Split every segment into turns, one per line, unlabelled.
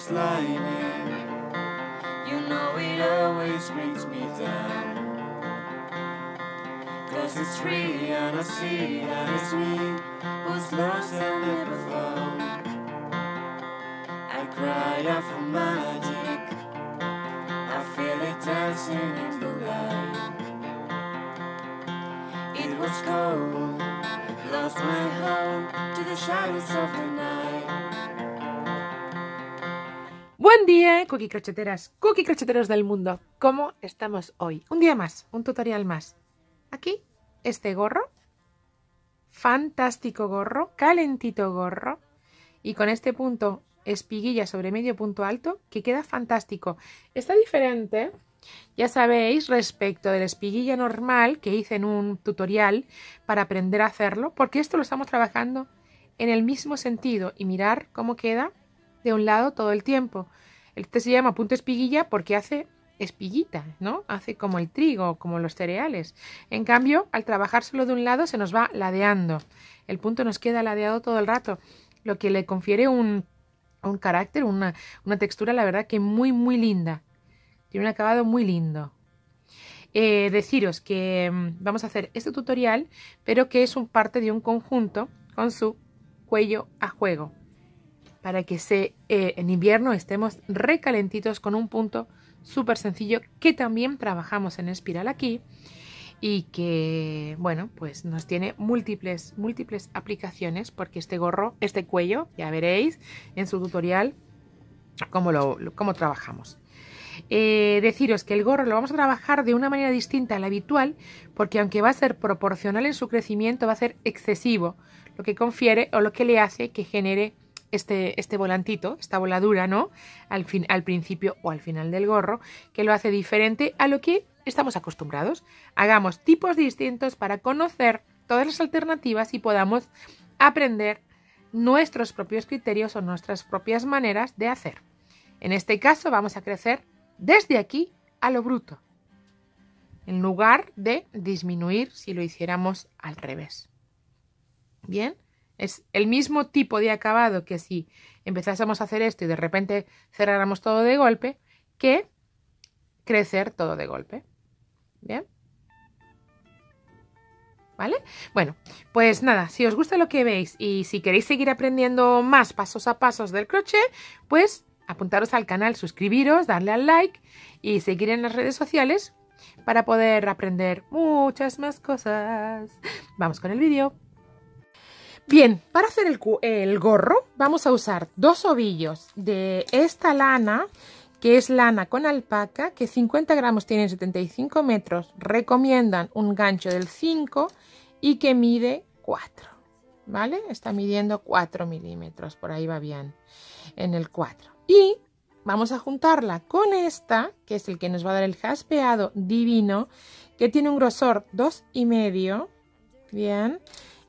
was lightning. You know it always brings me down. 'Cause it's free and I see that it's me who's lost and never found. I cried out for magic, I feel it dancing in the light. It was cold, lost my home to the shadows of the night.
Buen día, cookie crocheteros del mundo. ¿Cómo estamos hoy? Un día más, un tutorial más. Aquí, este gorro, fantástico gorro, calentito gorro, y con este punto espiguilla sobre medio punto alto, que queda fantástico. Está diferente, ya sabéis, respecto de la espiguilla normal que hice en un tutorial para aprender a hacerlo, porque esto lo estamos trabajando en el mismo sentido, y mirar cómo queda de un lado todo el tiempo. Este se llama punto espiguilla porque hace espiguita, ¿no? Hace como el trigo, como los cereales. En cambio, al trabajárselo de un lado se nos va ladeando. El punto nos queda ladeado todo el rato, lo que le confiere un carácter, una textura, la verdad que muy linda. Tiene un acabado muy lindo. Deciros que vamos a hacer este tutorial, pero que es parte de un conjunto con su cuello a juego, para que en invierno estemos recalentitos con un punto súper sencillo que también trabajamos en espiral aquí y que, bueno, pues nos tiene múltiples aplicaciones, porque este gorro, este cuello, ya veréis en su tutorial cómo trabajamos. Deciros que el gorro lo vamos a trabajar de una manera distinta a la habitual, porque aunque va a ser proporcional en su crecimiento, va a ser excesivo, lo que confiere o lo que le hace que genere este volantito, esta voladura, ¿no? Al principio o al final del gorro, que lo hace diferente a lo que estamos acostumbrados. Hagamos tipos distintos para conocer todas las alternativas y podamos aprender nuestros propios criterios o nuestras propias maneras de hacer. En este caso vamos a crecer desde aquí a lo bruto, en lugar de disminuir si lo hiciéramos al revés. Bien, es el mismo tipo de acabado que si empezásemos a hacer esto y de repente cerráramos todo de golpe, que crecer todo de golpe. Bien, ¿vale? Bueno, pues nada, si os gusta lo que veis y si queréis seguir aprendiendo más pasos a pasos del crochet, pues apuntaros al canal, suscribiros, darle al like y seguir en las redes sociales para poder aprender muchas más cosas. Vamos con el vídeo. Bien, para hacer el gorro vamos a usar 2 ovillos de esta lana, que es lana con alpaca, que 50 gramos tienen 75 metros. Recomiendan un gancho del 5 y que mide 4, ¿vale? Está midiendo 4 milímetros, por ahí va bien, en el 4. Y vamos a juntarla con esta, que es el que nos va a dar el jaspeado divino, que tiene un grosor 2,5, bien,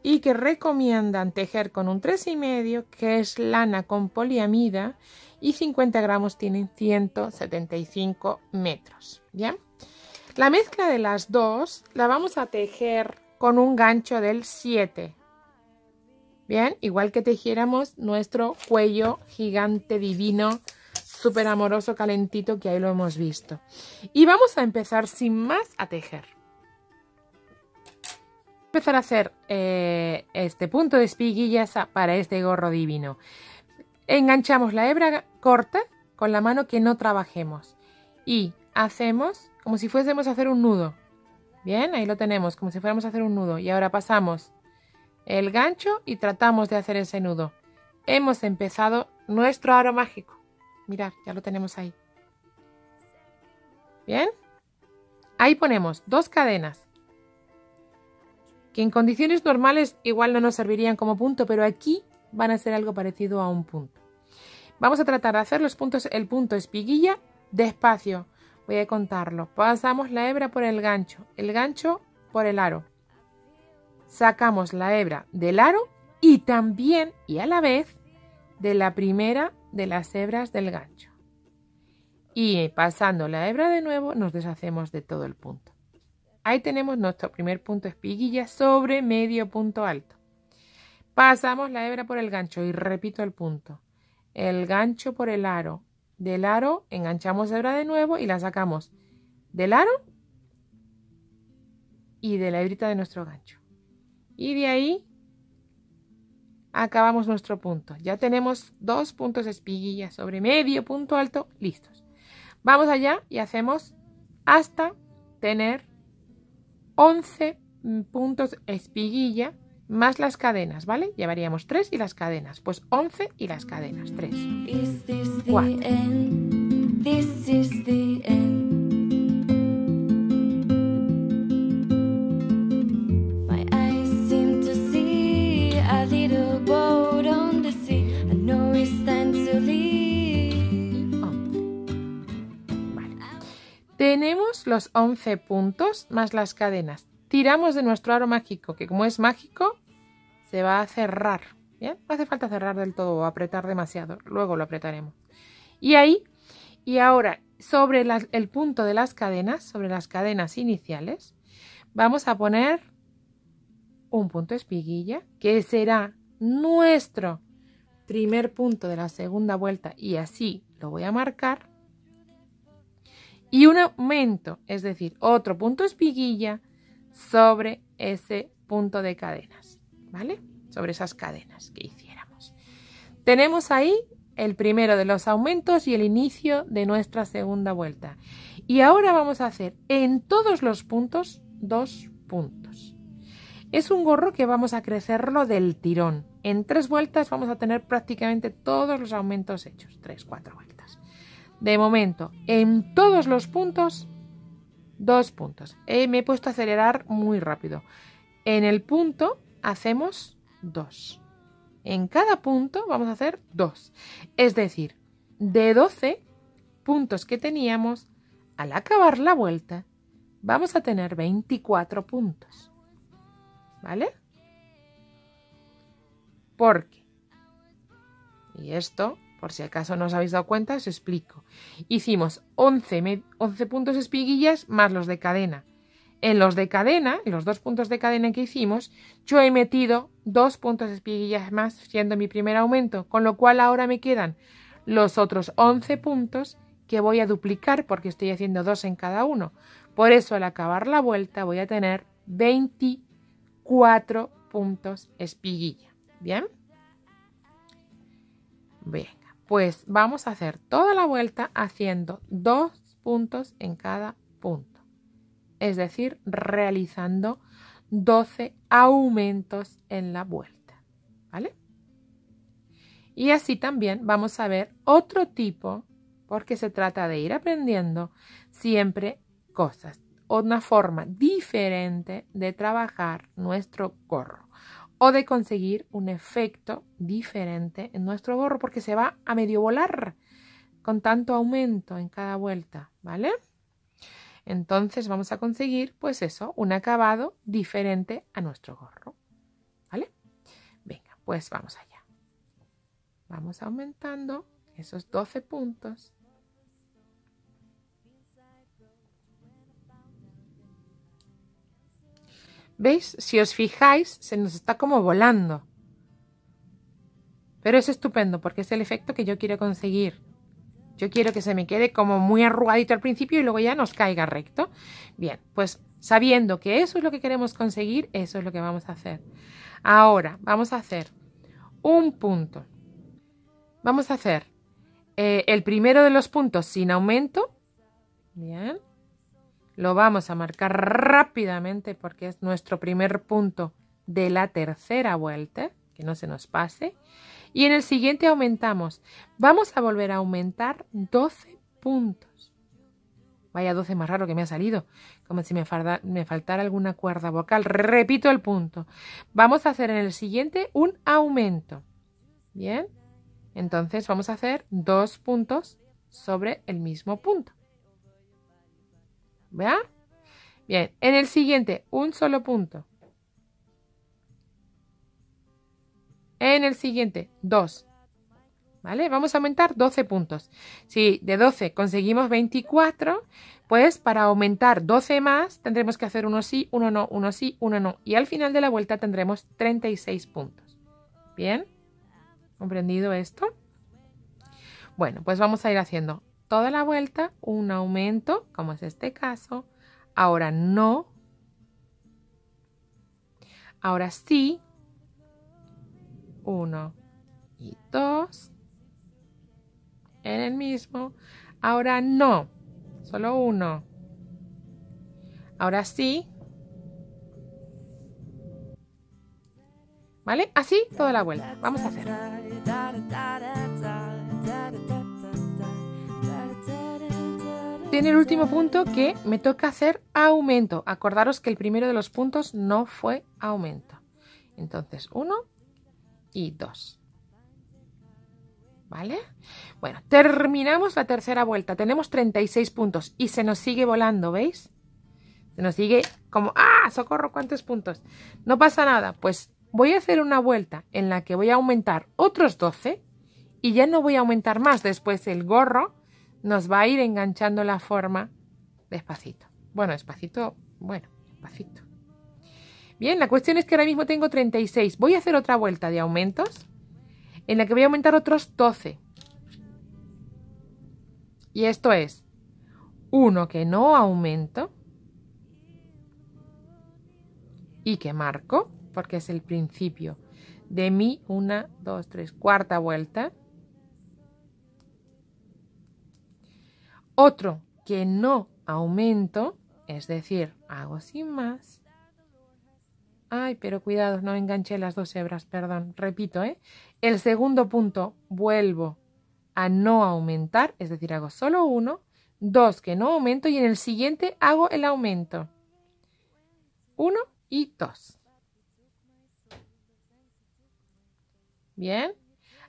y que recomiendan tejer con un 3,5, que es lana con poliamida, y 50 gramos tienen 175 metros, ¿bien? La mezcla de las dos la vamos a tejer con un gancho del 7, bien, igual que tejiéramos nuestro cuello gigante divino, súper amoroso, calentito, que ahí lo hemos visto. Y vamos a empezar sin más a tejer. Empezar a hacer este punto de espiguillas para este gorro divino. Enganchamos la hebra corta con la mano que no trabajemos y hacemos como si fuésemos a hacer un nudo. Bien, ahí lo tenemos, como si fuéramos a hacer un nudo. Y ahora pasamos el gancho y tratamos de hacer ese nudo. Hemos empezado nuestro aro mágico. Mirad, ya lo tenemos ahí. Bien, ahí ponemos 2 cadenas, que en condiciones normales igual no nos servirían como punto, pero aquí van a ser algo parecido a un punto. Vamos a tratar de hacer el punto espiguilla despacio. Voy a contarlo. Pasamos la hebra por el gancho por el aro. Sacamos la hebra del aro y también y a la vez de la primera de las hebras del gancho. Y pasando la hebra de nuevo nos deshacemos de todo el punto. Ahí tenemos nuestro primer punto espiguilla sobre medio punto alto. Pasamos la hebra por el gancho y repito el punto. El gancho por el aro del aro, enganchamos hebra de nuevo y la sacamos del aro y de la hebrita de nuestro gancho. Y de ahí acabamos nuestro punto. Ya tenemos 2 puntos espiguilla sobre medio punto alto listos. Vamos allá y hacemos hasta tener 11 puntos espiguilla más las cadenas, ¿vale? Llevaríamos 3 y las cadenas. Pues 11 y las cadenas. 3, 4.
This is the end. My eyes seem to see a little boat on the sea. I know it's time to leave.
11. Vale. Tenemos los 11 puntos más las cadenas. Tiramos de nuestro aro mágico, que como es mágico, se va a cerrar. ¿Bien? No hace falta cerrar del todo o apretar demasiado. Luego lo apretaremos. Y ahí, y ahora, sobre el punto de las cadenas, sobre las cadenas iniciales, vamos a poner un punto espiguilla, que será nuestro primer punto de la segunda vuelta, y así lo voy a marcar. Y un aumento, es decir, otro punto espiguilla sobre ese punto de cadenas, ¿vale? Sobre esas cadenas que hiciéramos. Tenemos ahí el primero de los aumentos y el inicio de nuestra segunda vuelta. Y ahora vamos a hacer en todos los puntos 2 puntos. Es un gorro que vamos a crecerlo del tirón. En 3 vueltas vamos a tener prácticamente todos los aumentos hechos. 3, 4 vueltas. De momento, en todos los puntos, 2 puntos. Me he puesto a acelerar muy rápido. En el punto hacemos 2. En cada punto vamos a hacer 2. Es decir, de 12 puntos que teníamos, al acabar la vuelta, vamos a tener 24 puntos. ¿Vale? Porque, y esto, por si acaso no os habéis dado cuenta, os explico. Hicimos 11 puntos espiguillas más los de cadena. En los de cadena, en los 2 puntos de cadena que hicimos, yo he metido 2 puntos espiguillas más, siendo mi primer aumento, con lo cual ahora me quedan los otros 11 puntos que voy a duplicar porque estoy haciendo 2 en cada uno. Por eso al acabar la vuelta voy a tener 24 puntos espiguilla. ¿Bien? Venga, pues vamos a hacer toda la vuelta haciendo 2 puntos en cada punto. Es decir, realizando 12 aumentos en la vuelta, ¿vale? Y así también vamos a ver otro tipo, porque se trata de ir aprendiendo siempre cosas, una forma diferente de trabajar nuestro gorro o de conseguir un efecto diferente en nuestro gorro, porque se va a medio volar con tanto aumento en cada vuelta, ¿vale? Entonces vamos a conseguir, pues eso, un acabado diferente a nuestro gorro, ¿vale? Venga, pues vamos allá. Vamos aumentando esos 12 puntos. ¿Veis? Si os fijáis, se nos está como volando. Pero es estupendo porque es el efecto que yo quiero conseguir. Yo quiero que se me quede como muy arrugadito al principio y luego ya nos caiga recto. Bien, pues sabiendo que eso es lo que queremos conseguir, eso es lo que vamos a hacer. Ahora vamos a hacer un punto. Vamos a hacer el primero de los puntos sin aumento. Bien. Lo vamos a marcar rápidamente porque es nuestro primer punto de la tercera vuelta. Que no se nos pase. Y en el siguiente aumentamos. Vamos a volver a aumentar 12 puntos. Vaya 12 más raro que me ha salido. Como si me faltara alguna cuerda vocal. Repito el punto. Vamos a hacer en el siguiente un aumento. Bien. Entonces vamos a hacer 2 puntos sobre el mismo punto. ¿Vean? Bien. En el siguiente un solo punto. En el siguiente, 2. ¿Vale? Vamos a aumentar 12 puntos. Si de 12 conseguimos 24, pues para aumentar 12 más tendremos que hacer uno sí, uno no, uno sí, uno no. Y al final de la vuelta tendremos 36 puntos. ¿Bien? ¿Comprendido esto? Bueno, pues vamos a ir haciendo toda la vuelta un aumento, como es este caso. Ahora no. Ahora sí. 1 y 2. En el mismo. Ahora no. Solo 1. Ahora sí. ¿Vale? Así toda la vuelta. Vamos a hacerlo. Tiene el último punto que me toca hacer aumento. Acordaros que el primero de los puntos no fue aumento. Entonces 1 y 2. ¿Vale? Bueno, terminamos la tercera vuelta. Tenemos 36 puntos y se nos sigue volando, ¿veis? Se nos sigue como... ¡Ah! ¡Socorro! ¿Cuántos puntos? No pasa nada. Pues voy a hacer una vuelta en la que voy a aumentar otros 12 y ya no voy a aumentar más. Después el gorro nos va a ir enganchando la forma despacito. Bueno, despacito. Bueno, despacito. Bien, la cuestión es que ahora mismo tengo 36. Voy a hacer otra vuelta de aumentos en la que voy a aumentar otros 12. Y esto es uno que no aumento y que marco, porque es el principio de mi 1, 2, 3, cuarta vuelta. Otro que no aumento, es decir, hago sin más. Ay, pero cuidado, no enganché las dos hebras, perdón. Repito, El segundo punto vuelvo a no aumentar, es decir, hago solo 1, 2 que no aumento y en el siguiente hago el aumento. 1 y 2. Bien.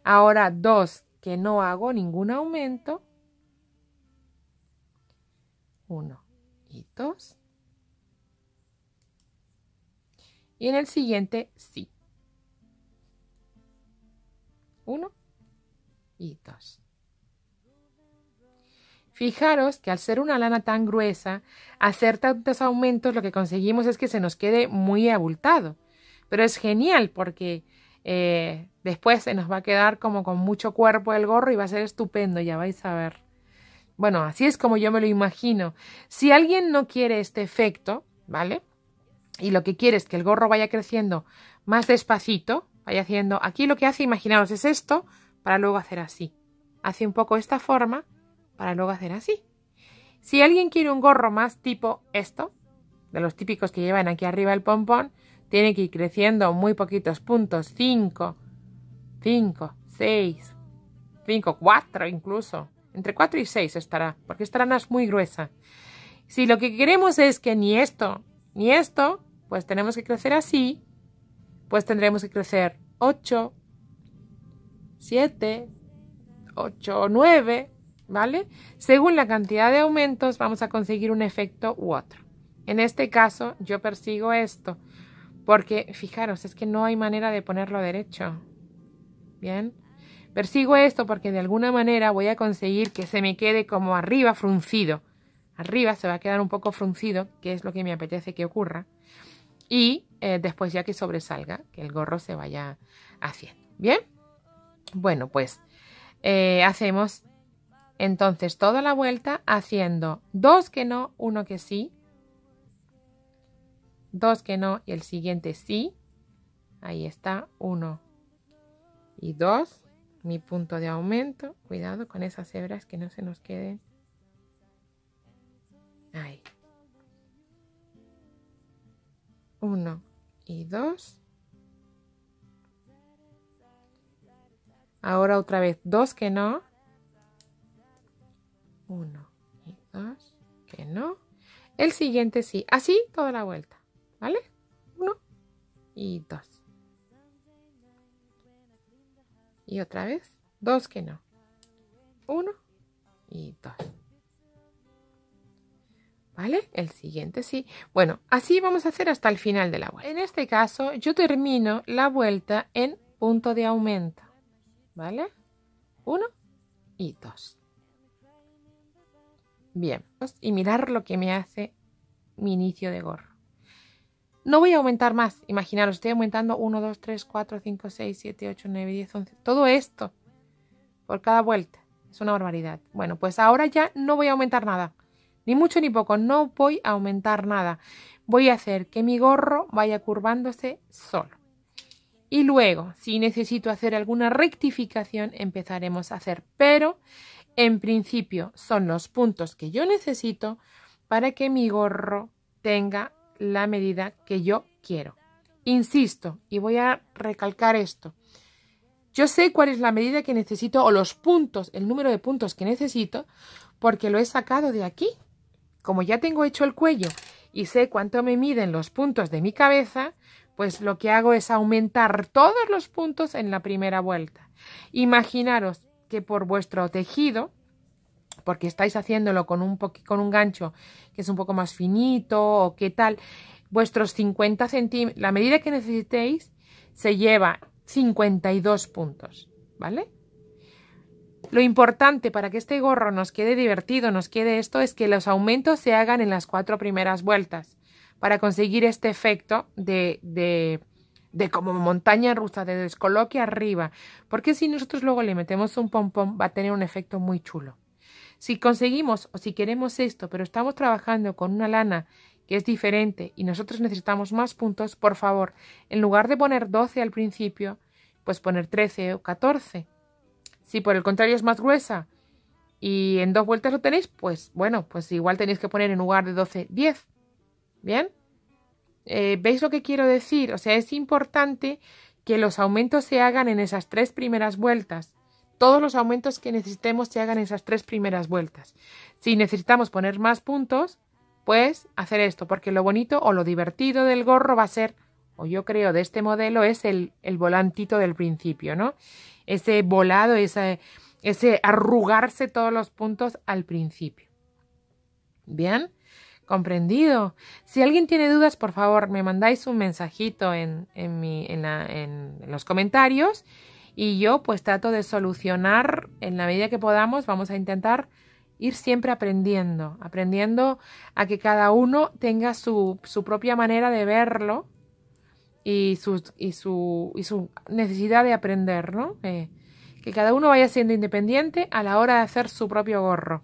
Ahora 2 que no hago ningún aumento. 1 y 2. Y en el siguiente, sí. 1 y 2. Fijaros que al ser una lana tan gruesa, hacer tantos aumentos, lo que conseguimos es que se nos quede muy abultado. Pero es genial porque después se nos va a quedar como con mucho cuerpo el gorro y va a ser estupendo, ya vais a ver. Bueno, así es como yo me lo imagino. Si alguien no quiere este efecto, ¿vale? Y lo que quiere es que el gorro vaya creciendo más despacito, vaya haciendo... Aquí lo que hace, imaginaos, es esto para luego hacer así. Hace un poco esta forma para luego hacer así. Si alguien quiere un gorro más tipo esto, de los típicos que llevan aquí arriba el pompón, tiene que ir creciendo muy poquitos puntos. 5, 5, 6, 5, 4 incluso. Entre 4 y 6 estará, porque esta lana es muy gruesa. Si lo que queremos es que ni esto, ni esto, pues tenemos que crecer así, pues tendremos que crecer 8, 7, 8, 9, ¿vale? Según la cantidad de aumentos vamos a conseguir un efecto u otro. En este caso yo persigo esto, porque fijaros, es que no hay manera de ponerlo derecho. Bien, persigo esto porque de alguna manera voy a conseguir que se me quede como arriba fruncido. Arriba se va a quedar un poco fruncido, que es lo que me apetece que ocurra. Y después ya que sobresalga, que el gorro se vaya haciendo. ¿Bien? Bueno, pues hacemos entonces toda la vuelta haciendo 2 que no, 1 que sí. 2 que no y el siguiente sí. Ahí está, 1 y 2. Mi punto de aumento. Cuidado con esas hebras que no se nos queden. Ahí. 1 y 2. Ahora otra vez 2 que no. 1 y 2 que no. El siguiente sí. Así toda la vuelta. ¿Vale? 1 y 2. Y otra vez 2 que no. 1 y 2. ¿Vale? El siguiente sí. Bueno, así vamos a hacer hasta el final de la vuelta. En este caso, yo termino la vuelta en punto de aumento. ¿Vale? 1 y 2. Bien. Y mirar lo que me hace mi inicio de gorro. No voy a aumentar más. Imaginaros, estoy aumentando 1, 2, 3, 4, 5, 6, 7, 8, 9, 10, 11. Todo esto por cada vuelta. Es una barbaridad. Bueno, pues ahora ya no voy a aumentar nada. Ni mucho ni poco, no voy a aumentar nada. Voy a hacer que mi gorro vaya curvándose solo. Y luego, si necesito hacer alguna rectificación, empezaremos a hacer. Pero, en principio, son los puntos que yo necesito para que mi gorro tenga la medida que yo quiero. Insisto, y voy a recalcar esto. Yo sé cuál es la medida que necesito o los puntos, el número de puntos que necesito, porque lo he sacado de aquí. Como ya tengo hecho el cuello y sé cuánto me miden los puntos de mi cabeza, pues lo que hago es aumentar todos los puntos en la primera vuelta. Imaginaros que por vuestro tejido, porque estáis haciéndolo con un gancho que es un poco más finito o qué tal, vuestros 50 centímetros, la medida que necesitéis se lleva 52 puntos, ¿vale? Lo importante para que este gorro nos quede divertido, nos quede esto, es que los aumentos se hagan en las 4 primeras vueltas para conseguir este efecto de como montaña rusa, de descoloque arriba, porque si nosotros luego le metemos un pompón va a tener un efecto muy chulo. Si conseguimos o si queremos esto, pero estamos trabajando con una lana que es diferente y nosotros necesitamos más puntos, por favor, en lugar de poner 12 al principio, pues poner 13 o 14. Si por el contrario es más gruesa y en 2 vueltas lo tenéis, pues bueno, pues igual tenéis que poner en lugar de 12, 10. ¿Bien? ¿Veis lo que quiero decir? O sea, es importante que los aumentos se hagan en esas 3 primeras vueltas. Todos los aumentos que necesitemos se hagan en esas 3 primeras vueltas. Si necesitamos poner más puntos, pues hacer esto, porque lo bonito o lo divertido del gorro va a ser, o yo creo de este modelo, es el volantito del principio, ¿no? Ese volado, ese arrugarse todos los puntos al principio. ¿Bien? ¿Comprendido? Si alguien tiene dudas, por favor, me mandáis un mensajito en los comentarios y yo pues trato de solucionar en la medida que podamos. Vamos a intentar ir siempre aprendiendo a que cada uno tenga su propia manera de verlo y su necesidad de aprender, ¿no? Que cada uno vaya siendo independiente a la hora de hacer su propio gorro.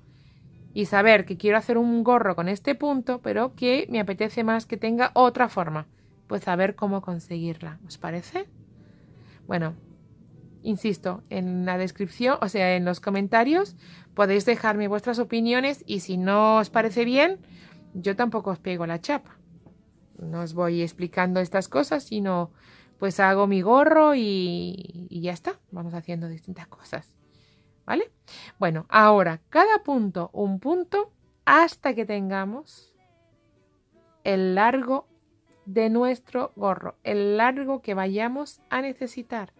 Y saber que quiero hacer un gorro con este punto, pero que me apetece más que tenga otra forma. Pues saber cómo conseguirla. ¿Os parece? Bueno, insisto, en la descripción, o sea, en los comentarios, podéis dejarme vuestras opiniones y si no os parece bien, yo tampoco os pego la chapa. No os voy explicando estas cosas, sino pues hago mi gorro y ya está. Vamos haciendo distintas cosas. ¿Vale? Bueno, ahora cada punto un punto hasta que tengamos el largo de nuestro gorro, el largo que vayamos a necesitar.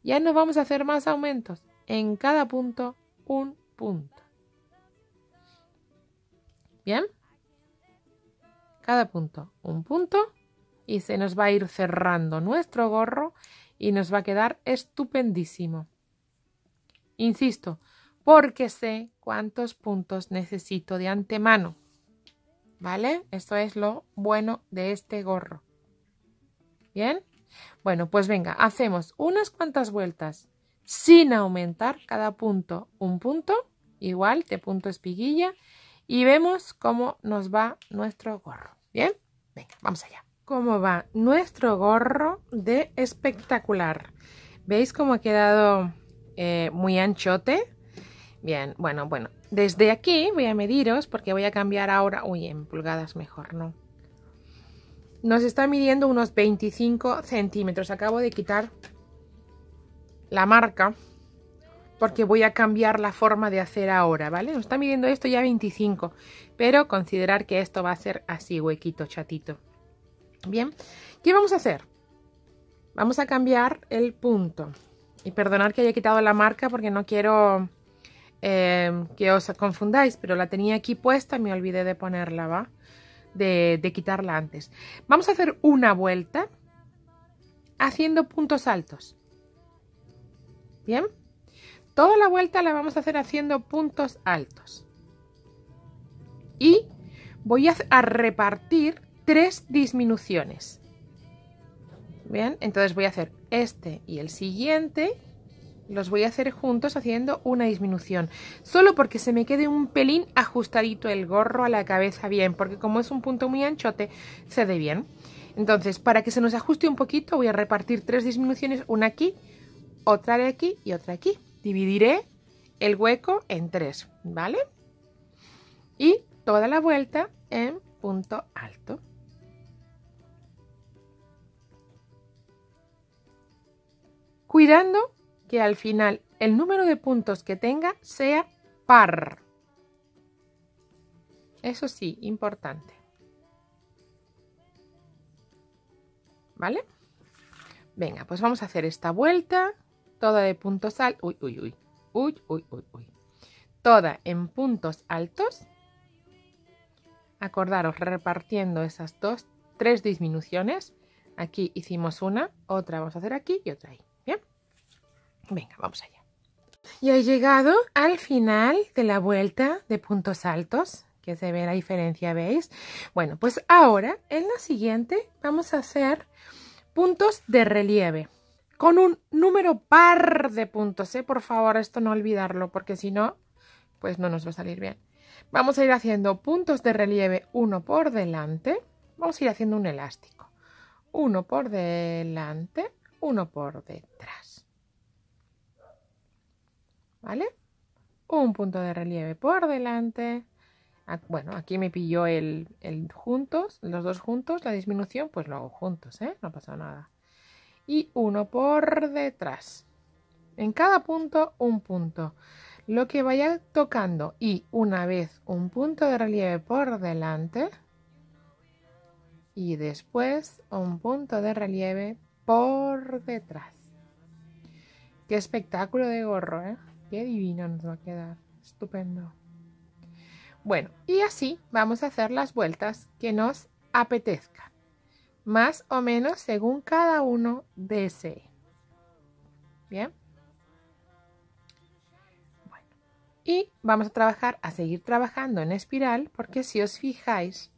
Ya no vamos a hacer más aumentos. En cada punto un punto. ¿Bien? Cada punto un punto y se nos va a ir cerrando nuestro gorro y nos va a quedar estupendísimo. Insisto, porque sé cuántos puntos necesito de antemano, ¿vale? Esto es lo bueno de este gorro. ¿Bien? Bueno, pues venga, hacemos unas cuantas vueltas sin aumentar cada punto un punto, igual de punto espiguilla, y vemos cómo nos va nuestro gorro. ¿Bien? Venga, vamos allá. ¿Cómo va nuestro gorro de espectacular? ¿Veis cómo ha quedado muy anchote? Bien, bueno, desde aquí voy a mediros porque voy a cambiar ahora, en pulgadas mejor, ¿no? Nos está midiendo unos 25 centímetros. Acabo de quitar la marca porque voy a cambiar la forma de hacer ahora, ¿vale? Nos está midiendo esto ya 25, pero considerar que esto va a ser así, huequito, chatito. Bien, ¿qué vamos a hacer? Vamos a cambiar el punto. Y perdonad que haya quitado la marca porque no quiero que os confundáis, pero la tenía aquí puesta y me olvidé de ponerla, ¿va? De quitarla antes. Vamos a hacer una vuelta haciendo puntos altos. ¿Bien? Toda la vuelta la vamos a hacer haciendo puntos altos. Y voy a repartir 3 disminuciones. Bien, entonces voy a hacer este y el siguiente. los voy a hacer juntos haciendo una disminución, solo porque se me quede un pelín ajustadito el gorro a la cabeza bien, porque como es un punto muy anchote, cede bien. Entonces, para que se nos ajuste un poquito, voy a repartir 3 disminuciones, una aquí, otra de aquí y otra aquí. Dividiré el hueco en 3, ¿vale? Y toda la vuelta en punto alto. Cuidando que al final el número de puntos que tenga sea par. Eso sí, importante. ¿Vale? Venga, pues vamos a hacer esta vuelta, toda de puntos altos. Toda en puntos altos. Acordaros, repartiendo esas 3 disminuciones. Aquí hicimos una, otra vamos a hacer aquí y otra ahí. ¿Bien? Venga, vamos allá. Y he llegado al final de la vuelta de puntos altos, que se ve la diferencia, ¿veis? Bueno, pues ahora en la siguiente vamos a hacer puntos de relieve con un número par de puntos, ¿eh? Por favor, esto no olvidarlo, porque si no, pues no nos va a salir bien. Vamos a ir haciendo puntos de relieve uno por delante. Vamos a ir haciendo un elástico. Uno por delante, uno por detrás. ¿Vale? Un punto de relieve por delante. Bueno, aquí me pilló el juntos, los dos juntos, la disminución, pues lo hago juntos, ¿eh? No pasa nada. Y uno por detrás. En cada punto, un punto. Lo que vaya tocando y una vez un punto de relieve por delante y después un punto de relieve por detrás. Qué espectáculo de gorro, ¿eh? Qué divino nos va a quedar. Estupendo. Bueno, y así vamos a hacer las vueltas que nos apetezcan. Más o menos según cada uno desee. ¿Bien? Bueno, y vamos a seguir trabajando en espiral, porque si os fijáis,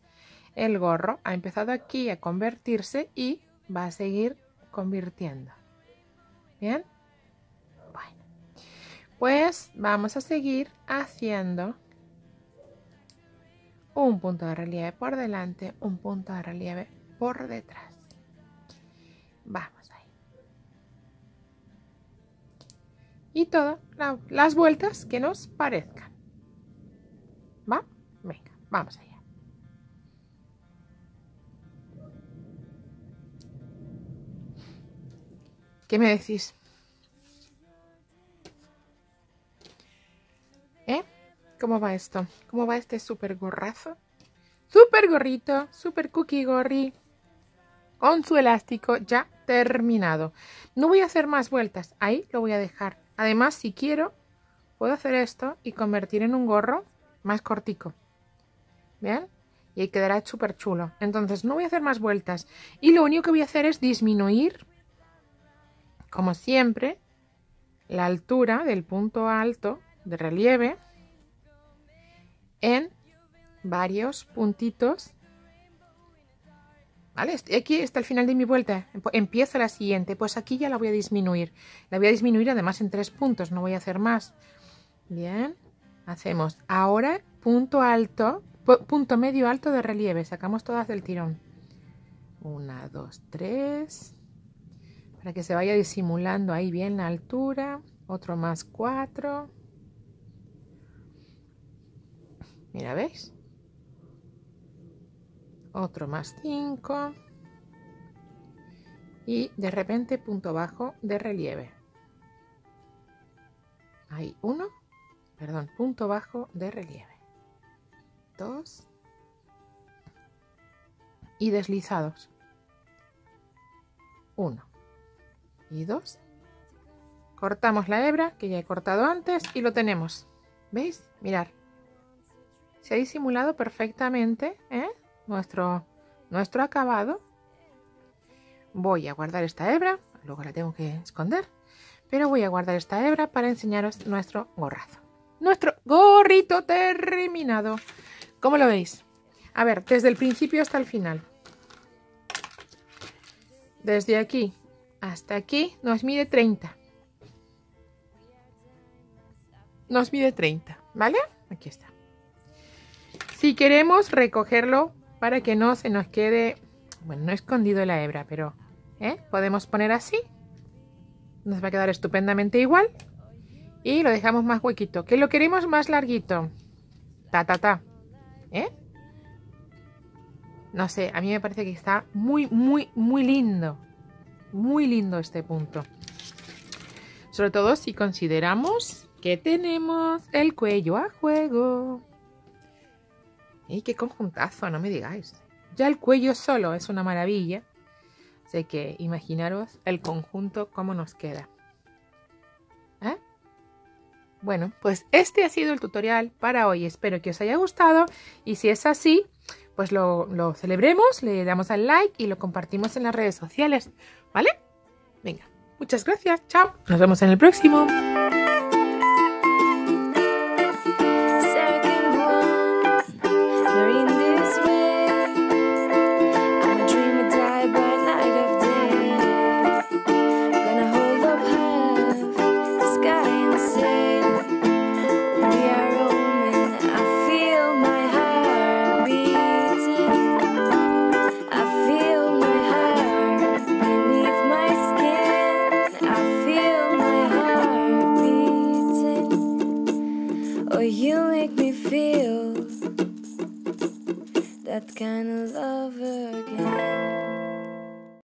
el gorro ha empezado aquí a convertirse y va a seguir convirtiendo. ¿Bien? Bueno, pues vamos a seguir haciendo un punto de relieve por delante, un punto de relieve por detrás. Vamos ahí. Y todas las vueltas que nos parezcan. ¿Va? Venga, vamos allá. ¿Qué me decís? ¿Cómo va esto? ¿Cómo va este súper gorrazo? Súper gorrito, súper cookie gorri. Con su elástico ya terminado. No voy a hacer más vueltas. Ahí lo voy a dejar. Además, si quiero, puedo hacer esto y convertir en un gorro más cortico. ¿Bien? Y ahí quedará súper chulo. Entonces, no voy a hacer más vueltas. Y lo único que voy a hacer es disminuir, como siempre, la altura del punto alto de relieve en varios puntitos. ¿Vale? Aquí está el final de mi vuelta. Empiezo la siguiente. Pues aquí ya la voy a disminuir. La voy a disminuir además en 3 puntos. No voy a hacer más. Bien. Hacemos ahora punto alto, punto medio alto de relieve. Sacamos todas del tirón. 1, 2, 3. Para que se vaya disimulando ahí bien la altura. Otro más 4. Mira, ¿veis? Otro más 5. Y de repente punto bajo de relieve. Ahí punto bajo de relieve. 2. Y deslizados. 1 y 2. Cortamos la hebra que ya he cortado antes y lo tenemos. ¿Veis? Mirad. Se ha disimulado perfectamente, ¿eh? nuestro acabado. Voy a guardar esta hebra, luego la tengo que esconder, pero voy a guardar esta hebra para enseñaros nuestro gorrazo. Nuestro gorrito terminado. ¿Cómo lo veis? A ver, desde el principio hasta el final. Desde aquí hasta aquí nos mide 30. nos mide 30, ¿vale? Aquí está. Si queremos recogerlo para que no se nos quede, bueno, no escondido la hebra, pero podemos poner así. Nos va a quedar estupendamente igual. Y lo dejamos más huequito. Que lo queremos más larguito. No sé, a mí me parece que está muy lindo. Muy lindo este punto. Sobre todo si consideramos que tenemos el cuello a juego. ¡Y qué conjuntazo! No me digáis. Ya el cuello solo es una maravilla. Así que imaginaros el conjunto cómo nos queda. Bueno, pues este ha sido el tutorial para hoy. Espero que os haya gustado. Y si es así, pues lo celebremos, le damos al like y lo compartimos en las redes sociales. ¿Vale? Venga, muchas gracias. Chao. Nos vemos en el próximo.